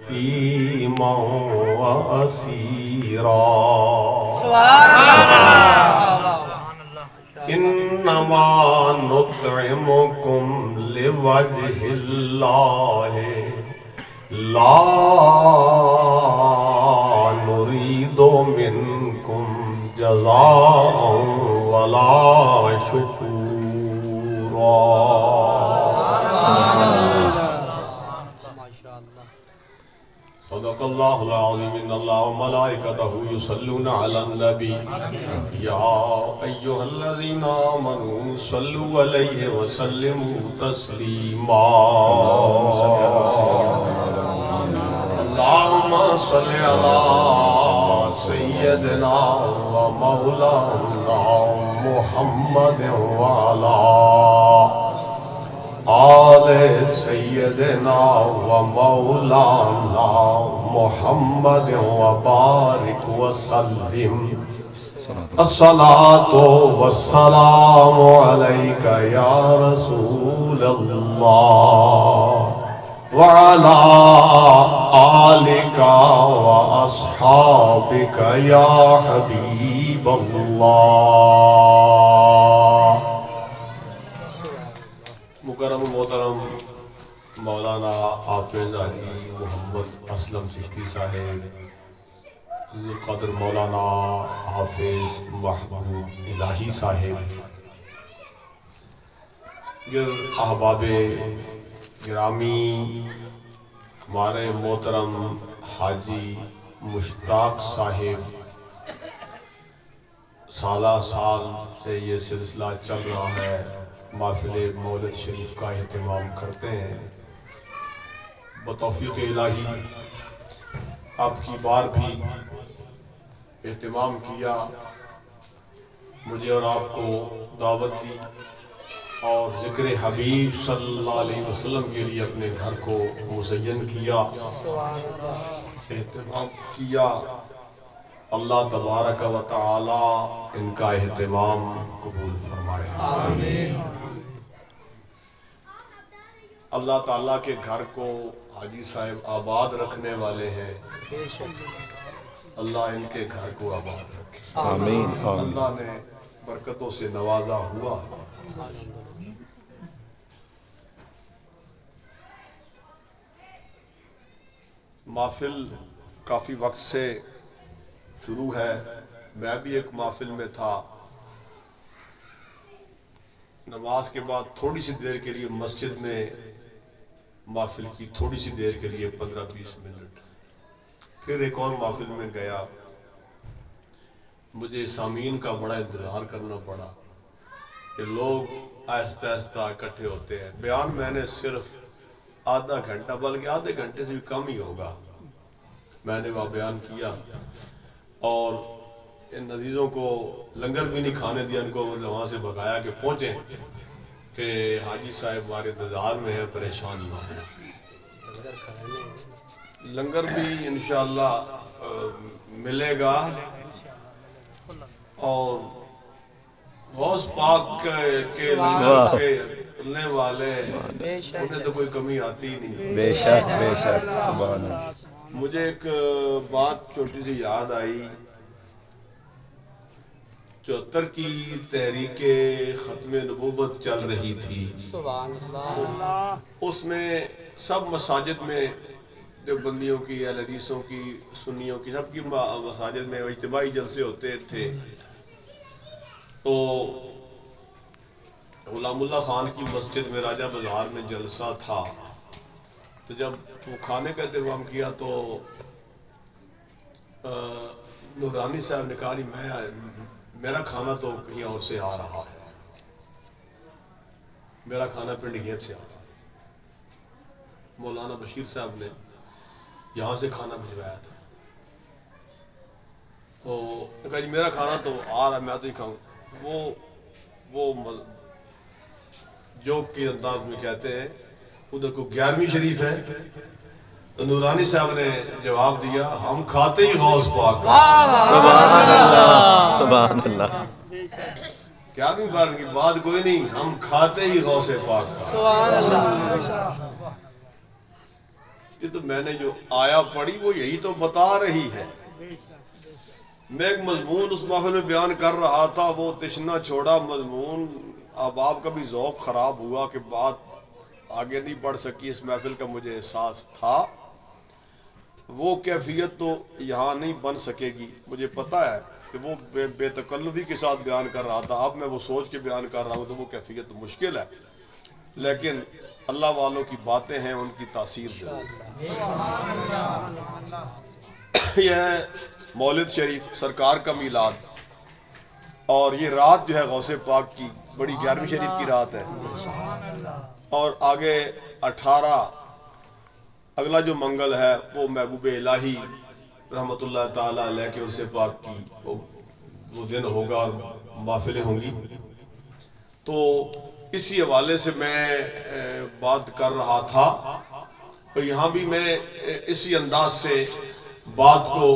يتيما وأسيرا إنما نطعمكم لوجه الله لا نريد منكم جزاء ولا شكورا صدق اللہ العظیم ان اللہ وملائکتہ یصلون علی النبی یا ایہا الذین آمنوا صلوا علیہ وسلموا تسلیما اللہم صل علی سیدنا و مولانا محمد وعلا آل سیدنا و مولانا محمد وبارک وسلم الصلاة والسلام علیک یا رسول اللہ وعلا آلک واصحابک یا حبیب اللہ مکرم محترم مولانا حافظ علی محمد اسلم چشتی صاحب ذوالقدر مولانا حافظ محبوب الہی صاحب احباب گرامی ہمارے محترم حاجی مشتاق صاحب سالہ سال سے یہ سلسلہ چل رہا ہے محفل مولد شریف کا اہتمام کرتے ہیں بتوفیق الہی آپ کی بار بھی اہتمام کیا مجھے اور آپ کو دعوت دی اور ذکر حبیب صلی اللہ علیہ وسلم کے لیے اپنے گھر کو مزین کیا اہتمام کیا اللہ تبارک و تعالی ان کا اہتمام قبول فرمائے آمین اللہ تعالیٰ کے گھر کو حاجی صاحب آباد رکھنے والے ہیں اللہ ان کے گھر کو آباد رکھے آمین اللہ نے برکتوں سے نوازا ہوا محفل کافی وقت سے شروع ہے میں بھی ایک محفل میں تھا نماز کے بعد تھوڑی سی دیر کے لیے مسجد میں محفل کی تھوڑی سی دیر کے لیے 15-20 منٹ پھر ایک اور محفل میں گیا مجھے سامعین کا بڑا انتظار کرنا پڑا کہ لوگ آہستہ آہستہ اکٹھے ہوتے ہیں بیان میں نے صرف آدھا گھنٹہ بلکہ آدھے گھنٹے سے بھی کم ہی ہوگا میں نے وہاں بیان کیا اور ان عزیزوں کو لنگر بھی نہیں کھانے دیا ان کو وہاں سے بھگایا کہ پہنچیں کہ حاجی صاحب ہمارے انتظار میں ہیں پریشان نہ ہوں لنگر بھی انشاءاللہ ملے گا اور غوث پاک کے لنگر کے ملنے والے انہیں تو کوئی کمی آتی ہی نہیں بے شک سبحان اللہ مجھے ایک بات چھوٹی سی یاد آئی 74 کی تحریک ختم نبوت چل رہی تھی سبحان اللہ اس میں سب مساجد میں دیوبندیوں کی اہل حدیثوں کی سنیوں کی سب کی مساجد میں اجتماعی جلسے ہوتے تھے تو غلام اللہ خان کی مسجد میں راجہ بازار میں جلسہ تھا تو جب وہ کھانے کا اہتمام کیا تو نورانی صاحب نے کہا میرا کھانا تو کہیں اور سے آ رہا ہے میرا کھانا پنڈ گھیب سے آ رہا ہے مولانا بشیر صاحب نے یہاں سے کھانا بھجوایا تھا تو کہا جی میرا کھانا تو آ رہا ہے میں تو ہی کھاؤں وہ جو کی انداز میں کہتے ہیں ادھر کو 11ویں شریف ہے تو نورانی صاحب نے جواب دیا ہم کھاتے ہی غوث پاک سبحان اللہ 11ویں بار کی بات کوئی نہیں ہم کھاتے ہی غوث پاک سبحان اللہ یہ تو میں نے جو آیا پڑھی وہ یہی تو بتا رہی ہے. میں ایک مضمون اس محفل میں بیان کر رہا تھا، وہ تشنہ چھوڑا مضمون. اب آپ کا بھی ذوق خراب ہوا کہ بات آگے نہیں بڑھ سکی. اس محفل کا مجھے احساس تھا وہ کیفیت تو یہاں نہیں بن سکے گی. مجھے پتا ہے کہ وہ بے تکلفی کے ساتھ بیان کر رہا تھا. اب میں وہ سوچ کے بیان کر رہا ہوں تو وہ کیفیت مشکل ہے، لیکن اللہ والوں کی باتیں ہیں، ان کی تاثیر ضرور. یہ ہے مولد شریف سرکار کا میلاد، اور یہ رات جو ہے غوث پاک کی بڑی 11ویں شریف کی رات ہے. اور آگے 18 اگلا جو منگل ہے وہ محبوب الہی رحمت اللہ تعالیٰ علیہ کے عرص پاک کی وہ دن ہوگا اور محفلیں ہوں گی. تو اسی حوالے سے میں بات کر رہا تھا، اور یہاں بھی میں اسی انداز سے بات کو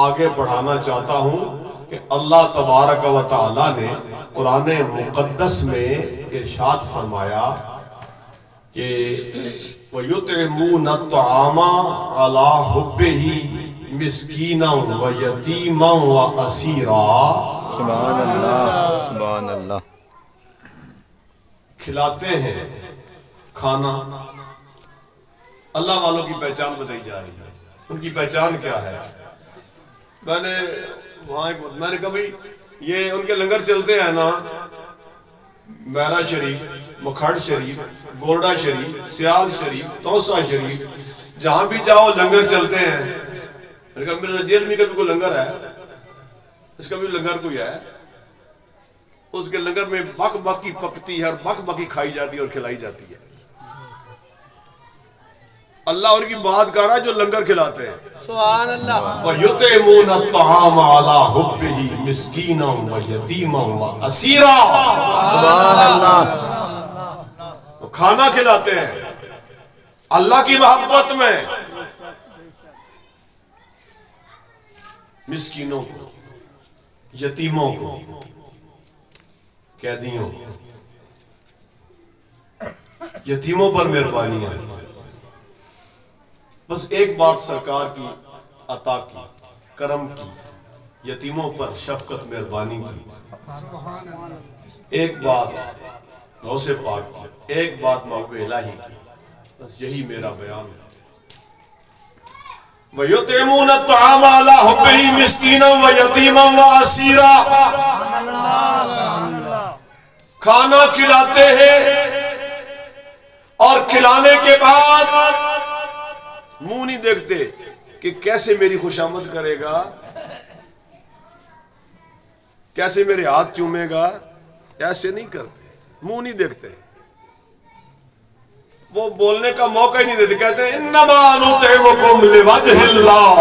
آگے بڑھانا چاہتا ہوں کہ اللہ تبارک و تعالیٰ نے قرآن مقدس میں ارشاد فرمایا کہ وَيُطْعِمُونَ الطَّعَامَ عَلَىٰ حُبِّهِ مِسْكِينًا وَيَتِيمًا وَأَسِيرًا. سبحان اللہ سبحان اللہ. کھلاتے ہیں کھانا. اللہ والوں کی پہچان بتائی جا رہی ہے. ان کی پہچان کیا ہے؟ میں نے کہا بھئی یہ ان کے لنگر چلتے ہیں نا، میرا شریف، مکھڑ شریف، گولڈا شریف، سیال شریف، توسا شریف، جہاں بھی جاؤ لنگر چلتے ہیں. میں نے کہا میرے جیل میں کبھی کوئی لنگر ہے؟ اس کا بھی لنگر کوئی ہے؟ اس کے لنگر میں بک بکی پکتی ہے اور بک بکی کھائی جاتی ہے اور کھلائی جاتی ہے. اللہ ان کی بات کر رہا ہے جو لنگر کھلاتے ہیں. سبحان اللہ. وَيُطْعِمُونَ الطَّعَامَ عَلَىٰ حُبِّهِ مِسْكِينًا وَيَتِيمًا وَأَسِيرًا. سبحان اللہ. کھانا کھلاتے ہیں اللہ کی محبت میں مسکینوں کو، یتیموں کو، قیدیوں کو. یتیموں پر مہربانی ہے. بس ایک بات سرکار کی عطا کی، کرم کی، یتیموں پر شفقت مہربانی کی. ایک بات غوث پاک کی، ایک بات محبوب الہی کی. بس یہی میرا بیان ہے. وَيُطْعِمُونَ الطَّعَامَ عَلَىٰ حُبِّهِ مِسْكِينًا وَيَتِيمًا وَأَسِيرًا. کھانا کھلاتے ہیں اور کھلانے کے بعد منہ نہیں دیکھتے کہ کیسے میری خوشامد کرے گا، کیسے میرے ہاتھ چومے گا. ایسے نہیں کرتے، منہ نہیں دیکھتے. وہ بولنے کا موقع ہی نہیں دیتے. کہتے ہیں انما نطعمکم لوجہ اللہ،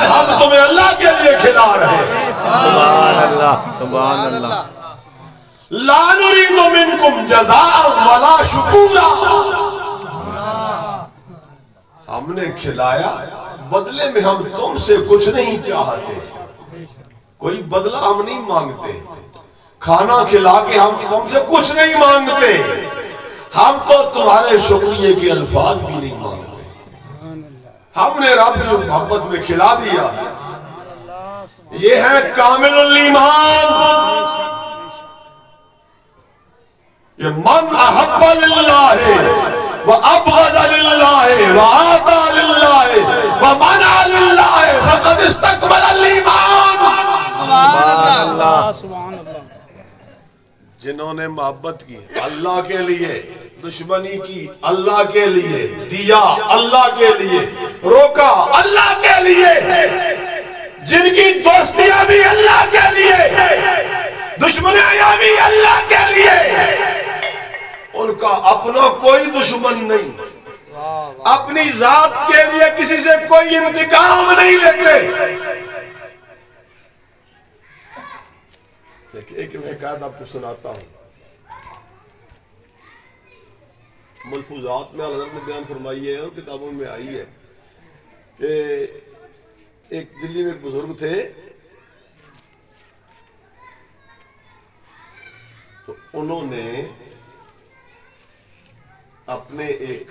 ہم تمہیں اللہ کے لیے کھلا رہے ہیں. سبحان اللہ سبحان اللہ. لا نريد منکم جزاء ولا شکورا. ہم نے کھلایا، بدلے میں ہم تم سے کچھ نہیں چاہتے، کوئی بدلہ ہم نہیں مانگتے. کھانا کھلا کے ہم تم سے کچھ نہیں مانگتے. ہم تو تمہارے شکریہ کے الفاظ بھی نہیں مانگتے. ہم نے رب کی محبت میں کھلا دیا. یہ ہے کامل الایمان. یہ من احب للہ وَأَبْغَضَ لِلَّهِ وَآتَى لِلَّهِ وَمَنَعَ لِلَّهِ فَقَدْ اسْتَكْمَلَ الْإِيمَانَ. سبحان اللہ. جنہوں نے محبت کی اللہ کے لیے، دشمنی کی اللہ کے لیے، دیا اللہ کے لیے، روکا اللہ کے لیے، جن کی دوستیاں بھی اللہ کے لیے، دشمنیاں بھی اللہ کے لیے، ان کا اپنا کوئی دشمن نہیں. اپنی ذات کے لیے کسی سے کوئی انتقام نہیں لیتے. ایک حکایت آپ کو سناتا ہوں. ملفوظات میں حضرت نے بیان فرمائی ہے اور کتابوں میں آئی ہے کہ ایک دلی میں ایک بزرگ تھے، تو انہوں نے اپنے ایک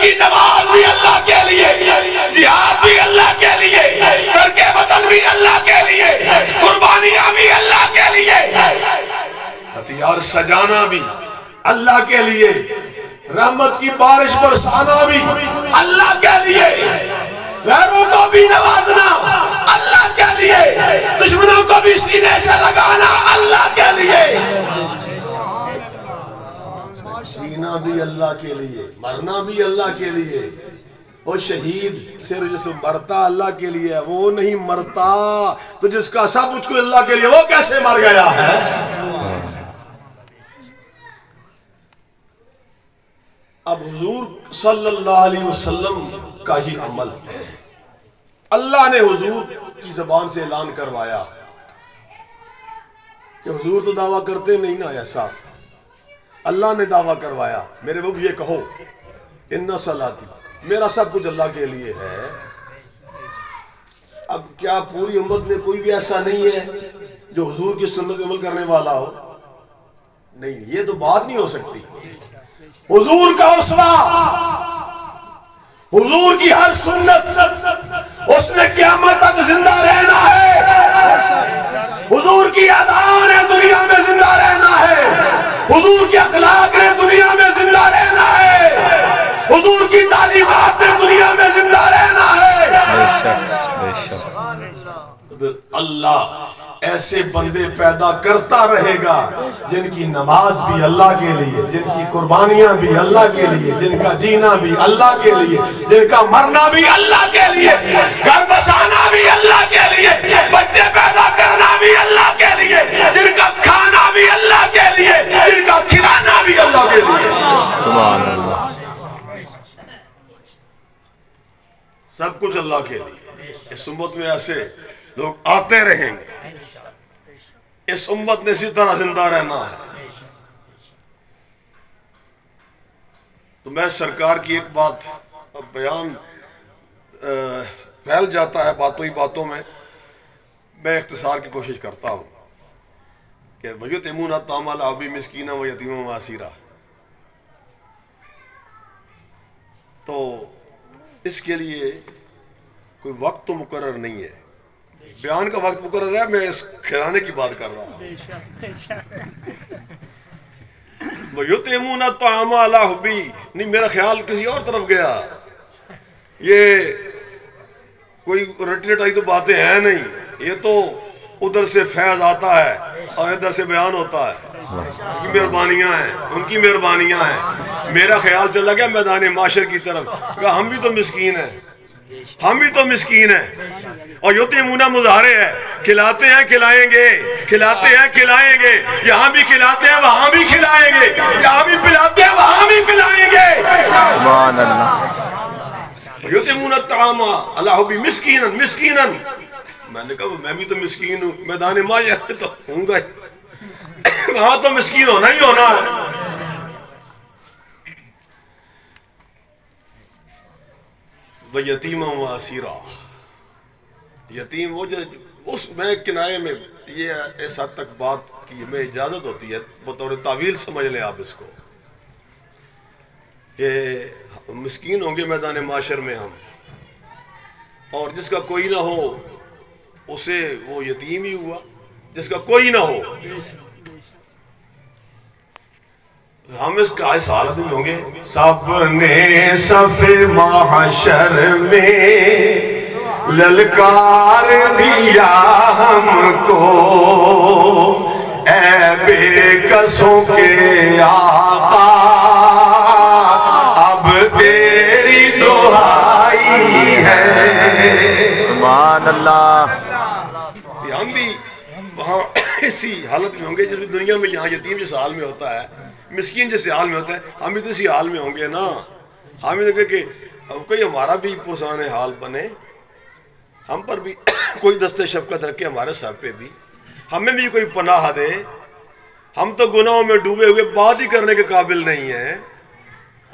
کی نماز بھی اللہ کے لیے، جہاد بھی اللہ کے لیے، ترک وطن بھی اللہ کے لیے، قربانیاں بھی اللہ کے لیے، ہتھیار سجانا بھی اللہ کے لیے، رحمت کی بارش برسانا بھی اللہ کے لیے، غیروں کو بھی نوازنا اللہ کے لیے، دشمنوں کو بھی سینے سے لگانا اللہ کے لیے، جینا بھی اللہ کے لیے، مرنا بھی اللہ کے لیے۔ وہ شہید صرف جس مرتا اللہ کے لیے ہے، وہ نہیں مرتا تو جس کا سب اس کو اللہ کے لیے، وہ کیسے مر گیا ہے؟ اب حضور صلی اللہ علیہ وسلم کا ہی عمل ہے، اللہ نے حضور کی زبان سے اعلان کروایا کہ حضور تو دعویٰ کرتے نہیں نا ایسا، اللہ نے دعویٰ کروایا میرے بھائی یہ کہو ان صلاتی، میرا سب کچھ اللہ کے لیے ہے۔ اب کیا پوری امت میں کوئی بھی ایسا نہیں ہے جو حضور کی سنت پہ عمل کرنے والا ہو؟ نہیں، یہ تو بات نہیں ہو سکتی۔ حضور کا اسوہ، حضور کی ہر سنت اس نے قیامت تک زندہ رہنا ہے، حضور کی ادان نے دنیا میں زندہ رہنا ہے، حضور کی اخلاق نے دنیا میں زندہ رہنا ہے، حضور کی تعلیمات نے دنیا میں زندہ رہنا ہے۔ اللہ ایسے بندے پیدا کرتا رہے گا جن کی نماز بھی اللہ کے لیے، جن کی قربانیاں بھی اللہ کے لیے، جن کا جینا بھی اللہ کے لیے، جن کا مرنا بھی اللہ کے لیے، گھر بسانا بھی اللہ کے لیے، بچے پیدا کرنا بھی اللہ کے لیے، جن کا کھانا بھی اللہ کے لیے، جن کا کھلانا بھی اللہ کے لیے۔ سبحان اللہ، سب کچھ اللہ کے لیے۔ اس امت میں ایسے لوگ آتے رہیں گے، اس امت نے اسی طرح زندہ رہنا ہے۔ تو میں سرکار کی ایک بات بیان پھیل جاتا ہے باتوں ہی باتوں میں اختصار کی کوشش کرتا ہوں کہ وَيُطْعِمُونَ الطَّعَامَ عَلَىٰ حُبِّهِ مِسْكِينًا وَيَتِيمًا وَأَسِيرًا، تو اس کے لیے کوئی وقت تو مقرر نہیں ہے، بیان کا وقت مقرر ہے، میں اس کھلانے کی بات کر رہا ہوں۔ وَيُطْعِمُونَ الطَّعَامَ عَلَىٰ حُبِّهِ، نہیں میرا خیال کسی اور طرف گیا، یہ کوئی رٹی رٹائی تو باتیں ہیں نہیں، یہ تو ادھر سے فیض آتا ہے اور ادھر سے بیان ہوتا ہے، ان کی مہربانیاں ہیں، ان کی مہربانیاں ہیں۔ میرا خیال چلا گیا میدان معاشر کی طرف، کہا ہم بھی تو مسکین ہیں، ہم بھی تو مسکین ہیں، اور یتیمون مظاہرے ہے، کھلاتے ہیں کھلائیں گے، کھلاتے ہیں کھلائیں گے، یہاں بھی کھلاتے ہیں وہاں بھی کھلائیں گے، یہاں بھی پلاتے ہیں وہاں بھی پلائیں گے۔ سبحان اللہ، یتیمون الطعام علی حبہ مسکینا مسکینا، میں نے کہا میں بھی تو مسکین ہوں، میدان معاشر میں تو ہوں گا، وہاں تو مسکین ہونا ہی ہونا ہے۔ وَيَتِيمًا وَأَسِيرًا، یتیم وہ جو اس میں کنائے میں یہ اس حد تک بات کی میں اجازت ہوتی ہے، بطور تعویل سمجھ لیں آپ اس کو، کہ مسکین ہوں گے میدان معاشر میں ہم، اور جس کا کوئی نہ ہو اسے وہ یتیم ہی ہوا، جس کا کوئی نہ ہو ہم اس کا اس حالت میں ہوں گے۔ سب نے صف محشر میں للکار دیا ہم کو، اے بے کسوں کے آقا اب تیری دعائی ہے۔ سبحان اللہ، ہم بھی وہاں اسی حالت میں ہوں گے جس دنیا میں یہاں یتیم جس حال میں ہوتا ہے، مسکین جیسے حال میں ہوتا ہے، ہم بھی تو اسی حال میں ہوں گے نا۔ ہم بھی کہ کوئی ہمارا بھی پرسان حال بنے، ہم پر بھی کوئی دست شفقت رکھے ہمارے سر پہ بھی، ہمیں بھی کوئی پناہ دے۔ ہم تو گناہوں میں ڈوبے ہوئے بات ہی کرنے کے قابل نہیں ہیں۔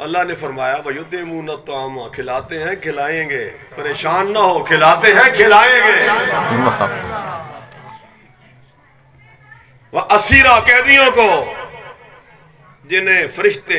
اللہ نے فرمایا وَيُطْعِمُونَ الطَّعَامَ، کھلاتے ہیں کھلائیں گے، پریشان نہ ہو، کھلاتے ہیں کھلائیں گے۔ وَأَسِيرًا، قیدیوں کو جنہیں فرشتے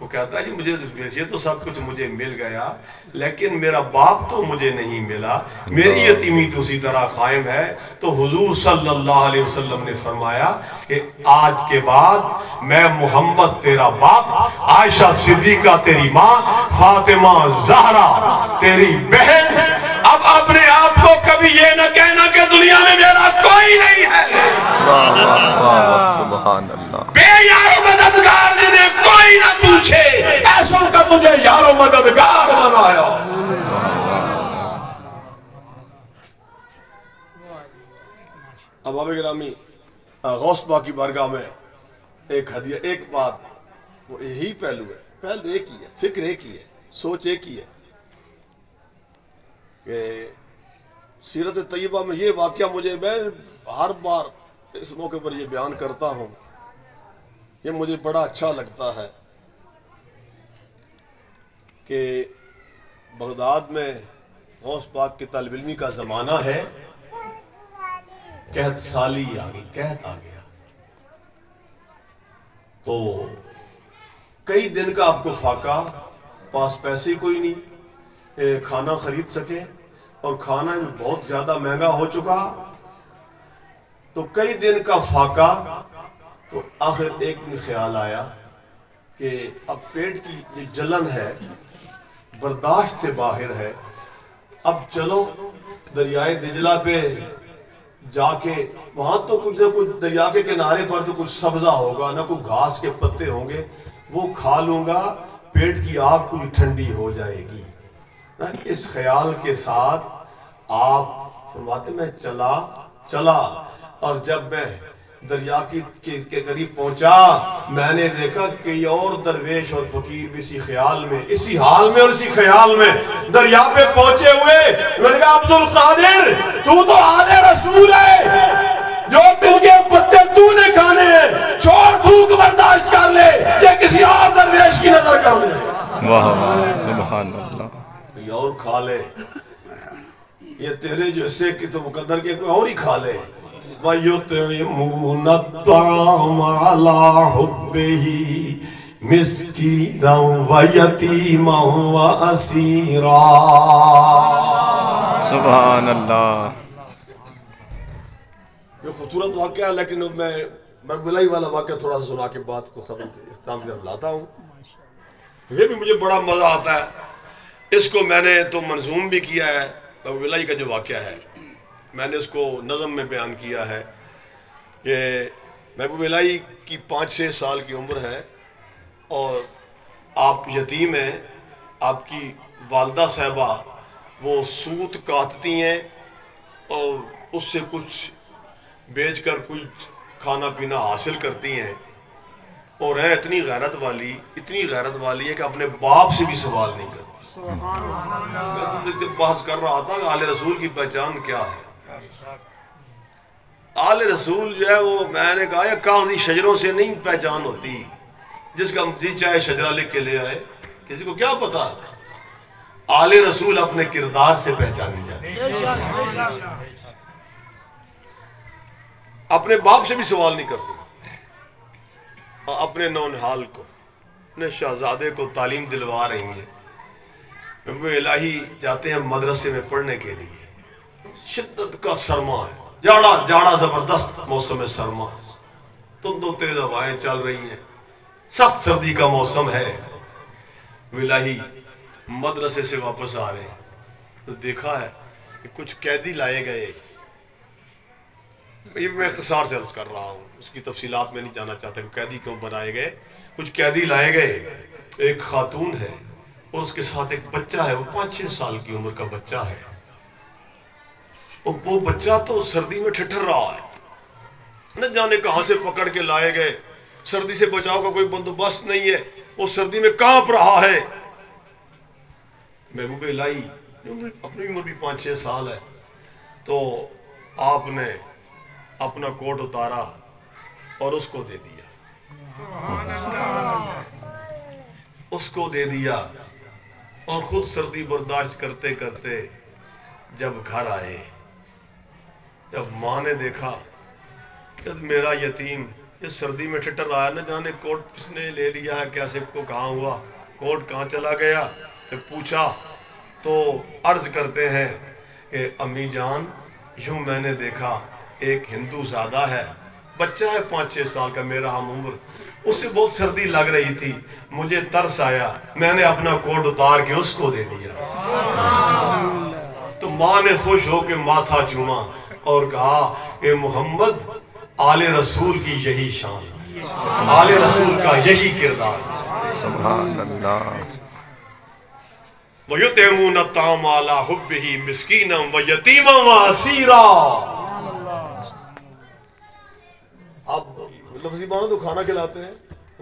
وہ کہتا ہے جی مجھے ویسے تو سب کچھ مجھے مل گیا لیکن میرا باپ تو مجھے نہیں ملا، میری یتیمی تو اسی طرح قائم ہے۔ تو حضور صلی اللہ علیہ وسلم نے فرمایا کہ آج کے بعد میں محمد تیرا باپ، عائشہ صدیقہ تیری ماں، فاطمہ زہرا تیری بہن، اب اپنے آپ کو کبھی یہ نہ کہنا کہ دنیا میں میرا کوئی نہیں ہے۔ سبحان اللہ۔ بے یار و مددگار جنہیں کوئی نہ پوچھے، ایسوں کا تجھے یار و مددگار بنایا۔ اب گرامی غوث پاک کی بارگاہ میں ایک ہدیہ، ایک بات، وہ یہی پہلو ہے، پہلو ایک ہی ہے، فکر ایک ہی ہے، سوچ ایک ہی ہے کہ سیرت طیبہ میں یہ واقعہ میں ہر بار اس موقع پر یہ بیان کرتا ہوں، یہ مجھے بڑا اچھا لگتا ہے کہ بغداد میں غوث پاک کے طالب علمی کا زمانہ ہے، قحط سالی آ گئی، قحط آ گیا، تو کئی دن کا آپ کو فاقہ، پاس پیسے کوئی نہیں کھانا خرید سکے، اور کھانا بہت زیادہ مہنگا ہو چکا، تو کئی دن کا فاقہ۔ تو آخر ایک دن خیال آیا کہ اب پیٹ کی یہ جلن ہے، برداشت سے باہر ہے، اب چلو دریائے دجلہ پہ جا کے، وہاں تو کچھ نہ کچھ دریا کے کنارے پر تو کچھ سبزہ ہوگا، نہ کوئی گھاس کے پتے ہوں گے، وہ کھا لوں گا، پیٹ کی آگ کچھ ٹھنڈی ہو جائے گی۔ اس خیال کے ساتھ آپ فرماتے میں چلا، اور جب میں دریا کے قریب پہنچا، میں نے دیکھا کہ یہ اور درویش اور فقیر بھی اسی حال میں اور اسی خیال میں دریا پہ پہنچے ہوئے۔ میں نے کہا عبد القادر تو آل رسول ہے، جو دن کے پتے تو نے کھانے ہیں، چھوڑ بھوک برداشت کر لے، یہ کسی اور درویش کی نظر کر لے۔ واہ سبحان اللہ۔ یہ اور کھا لے، یہ تیرے جو حصے کی تو مقدر کے کوئی اور ہی کھا لے۔ وَيُطْعِمُونَ الطَّعَامَ عَلَىٰ حُبِّهِ مِسْكِينًا وَيَتِيمًا وَأَسِيرًا۔ سبحان اللہ۔ یہ خوبصورت واقعہ ہے، لیکن میں بلائی والا واقعہ تھوڑا سا سنا کے بات کو ختم اختتام کی طرف لاتا ہوں۔ یہ بھی مجھے بڑا مزہ آتا ہے، اس کو میں نے تو منظوم بھی کیا ہے۔ بلائی کا جو واقعہ ہے میں نے اس کو نظم میں بیان کیا ہے کہ محبوب الہی کی 5-6 سال کی عمر ہے اور آپ یتیم ہیں، آپ کی والدہ صاحبہ وہ سوت کاٹتی ہیں اور اس سے کچھ بیچ کر کچھ کھانا پینا حاصل کرتی ہیں، اور ہے اتنی غیرت والی ہے کہ اپنے باپ سے بھی سوال نہیں کرتی۔ میں تم سے بحث کر رہا تھا کہ آل رسول کی پہچان کیا ہے۔ آل رسول جو ہے وہ میں نے کہا یہ کاغذی شجروں سے نہیں پہچان ہوتی، جس کا جی چاہے شجرہ لکھ کے لے آئے، کسی کو کیا پتا۔ آل رسول اپنے کردار سے پہچانی جاتی ہے، اپنے باپ سے بھی سوال نہیں کرتے۔ اپنے نونہال کو، اپنے شہزادے کو تعلیم دلوا رہی ہیں، وہ الہی جاتے ہیں مدرسے میں پڑھنے کے لیے، شدت کا سرما ہے، جاڑا زبردست موسم سرما، تند و تیز ہوائیں چل رہی ہیں، سخت سردی کا موسم ہے۔ وہ الہی مدرسے سے واپس آ رہے ہیں تو دیکھا ہے کہ کچھ قیدی لائے گئے، یہ میں اختصار سے عرض کر رہا ہوں، اس کی تفصیلات میں نہیں جانا چاہتا کہ قیدی کیوں بنائے گئے۔ کچھ قیدی لائے گئے، ایک خاتون ہے اور اس کے ساتھ ایک بچہ ہے، وہ 5-6 سال کی عمر کا بچہ ہے، اور وہ بچہ تو سردی میں ٹھٹر رہا ہے، نہ جانے کہاں سے پکڑ کے لائے گئے، سردی سے بچاؤ کا کوئی بندوبست نہیں ہے، وہ سردی میں کانپ رہا ہے۔ محبوب الہی اپنی عمر بھی 5-6 سال ہے، تو آپ نے اپنا کوٹ اتارا اور اس کو دے دیا، اور خود سردی برداشت کرتے کرتے جب گھر آئے، جب ماں نے دیکھا کہ میرا یتیم یہ سردی میں ٹھٹر رہا ہے، نہ جانے کوٹ کس نے لے لیا ہے، کیسے کو کہاں ہوا، کوٹ کہاں چلا گیا۔ پھر پوچھا تو عرض کرتے ہیں کہ امی جان یوں میں نے دیکھا ایک ہندو زادہ ہے، بچہ ہے 5-6 سال کا میرا ہم عمر، اس سے بہت سردی لگ رہی تھی، مجھے ترس آیا، میں نے اپنا کوٹ اتار کے اس کو دے دیا۔ تو ماں نے خوش ہو کے ماتھا چوما اور کہا کہ محمد آل رسول کی یہی شان، آل رسول کا یہی کردار۔ سبحان اللہ۔ وَيُطْعِمُونَ الطَّعَامَ عَلَىٰ حُبِّهِ مِسْكِينًا وَيَتِيمًا وَأَسِيرًا۔ اب لفظی معنی تو کھانا کھلاتے ہیں،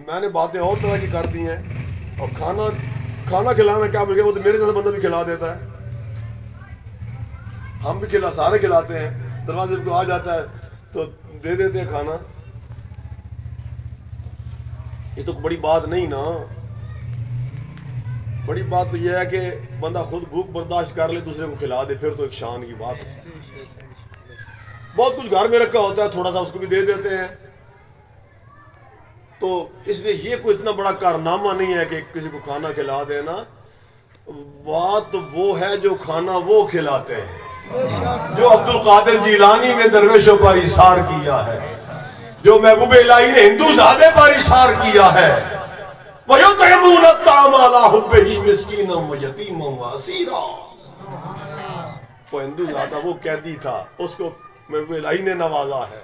میں نے باتیں اور طرح کی کر دی ہیں، اور کھانا کھلانا کیا مل گیا، وہ تو میرے جیسا بندہ بھی کھلا دیتا ہے، ہم بھی سارے کھلاتے ہیں، دروازے پہ آ جاتا ہے تو دے دیتے ہیں کھانا۔ یہ تو بڑی بات نہیں نا، بڑی بات تو یہ ہے کہ بندہ خود بھوک برداشت کر لے، دوسرے کو کھلا دے، پھر تو ایک شان کی بات ہے۔ بہت کچھ گھر میں رکھا ہوتا ہے، تھوڑا سا اس کو بھی دے دیتے ہیں، تو اس لیے یہ کوئی اتنا بڑا کارنامہ نہیں ہے کہ کسی کو کھانا کھلا دینا۔ بات وہ ہے جو کھانا وہ کھلاتے ہیں، جو عبد القادر جیلانی نے درویشوں پر اثار کیا ہے، جو محبوب الہی نے ہندو زادے پر اثار کیا ہے۔ وَيُطْعِمُونَ الطَّعَامَ عَلَىٰ حُبِّهِ مِسْكِينًا وَيَتِيمًا وَأَسِيرًا۔ وہ ہندو زادہ وہ قیدی تھا، اس کو محبوب الہی نے نوازا ہے۔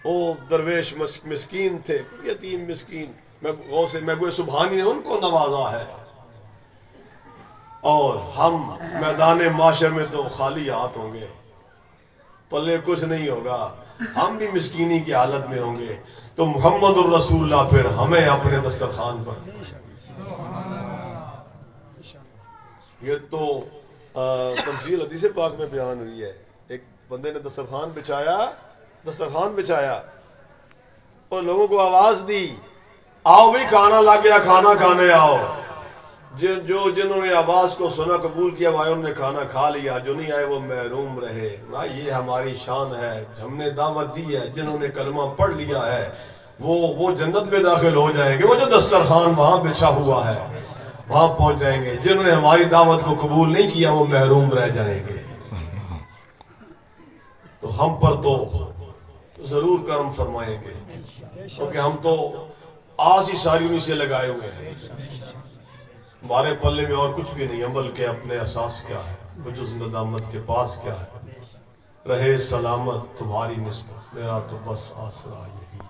وہ درویش مسکین تھے، یتیم مسکین، غوث محبوب سبحانی نے ان کو نوازا ہے، اور ہم میدان معاشر میں تو خالی ہاتھ ہوں گے، پلے کچھ نہیں ہوگا، ہم بھی مسکینی کی حالت میں ہوں گے، تو محمد الرسول اللہ پھر ہمیں اپنے دسترخوان پر۔ یہ تو تمثیل حدیث پاک میں بیان ہوئی ہے، ایک بندے نے دسترخوان بچھایا اور لوگوں کو آواز دی، آؤ بھی کھانا لا گیا، کھانا کھانے آؤ۔ جنہوں نے آواز کو سنا قبول کیا وہ آئے، انہوں نے کھانا کھا لیا، جو نہیں آئے وہ محروم رہے۔ یہ ہماری شان ہے، ہم نے دعوت دی ہے، جنہوں نے کلمہ پڑھ لیا ہے وہ جنت میں داخل ہو جائیں گے، وہ جو دسترخوان وہاں بچھا ہوا ہے وہاں پہنچ جائیں گے، جنہوں نے ہماری دعوت کو قبول نہیں کیا وہ محروم رہ جائیں گے۔ تو ہم پر تو ضرور کرم فرمائیں گے، کیونکہ ہم تو آس ہی ساری انہی سے لگائے ہوئے ہیں، ہمارے پلے میں اور کچھ بھی نہیں، عمل کے اپنے اساس کیا ہے، بجز ندامت کے پاس کیا ہے، رہے سلامت تمہاری نسبت، میرا تو بس آسرا یہی